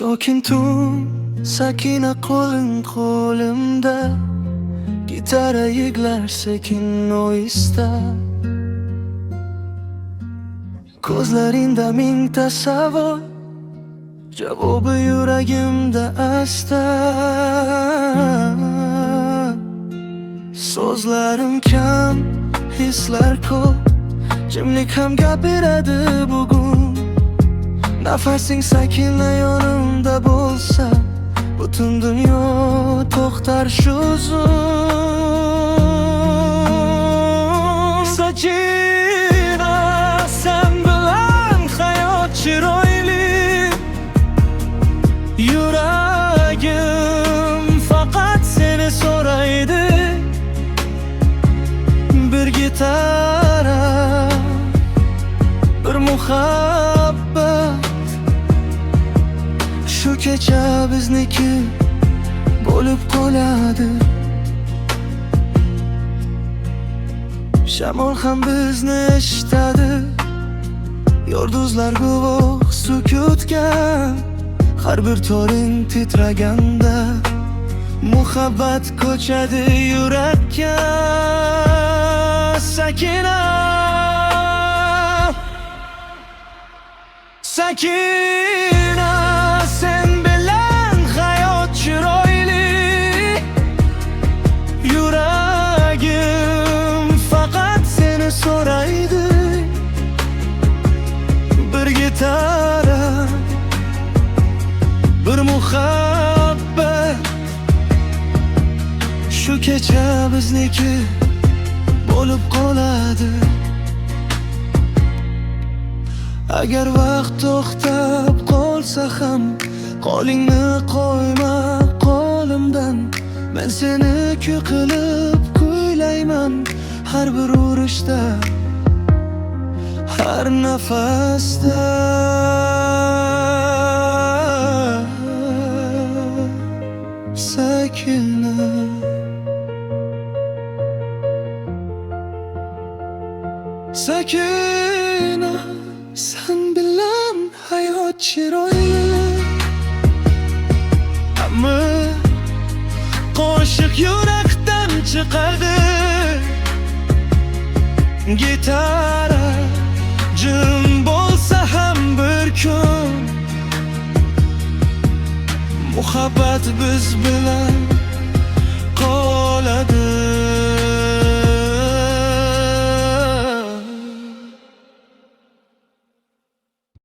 Sokin tun, sakina qo'ling qo'limda, gitara yiglar sekin ohista. Ko'zlaringda mingta savol, javobi yuragimda asta. So'zlarim kam, hislar ko'p, jimlik ham gapiradi bugun. Nafasing sakinla yonimda bo'lsa, butun dunyo to'xtar shu zum. Sakina, sen bilan hayot chiroyli, yuragim faqat seni so'raydi. Bir gitara, bir muhabbat, shu kecha bizniki bo'lib qoladi. Shamol ham bizni eshitadi, yulduzlar guvoh sukutga. Har bir toring titraganda muhabbat ko'chadi yurakka. Sakina, Sakina, sen bilan hayot chiroyli, yuragim faqat seni so'raydi. Bir gitara, bir muhabbat, shu kecha bizniki bo'lib qoladi. Agar vaqt to'xtab qolsa ham, qo'lingni qo'yma qo'limdan. Men seni ku qilib kuylayman har bir urishda, har nafasda. Sakina, Sakina, sen bilan hayot chiroyli. Ammo qo'shiq yurakdan chiqadi. Gitara jim bo'lsa ham bir kun, muhabbat biz bilan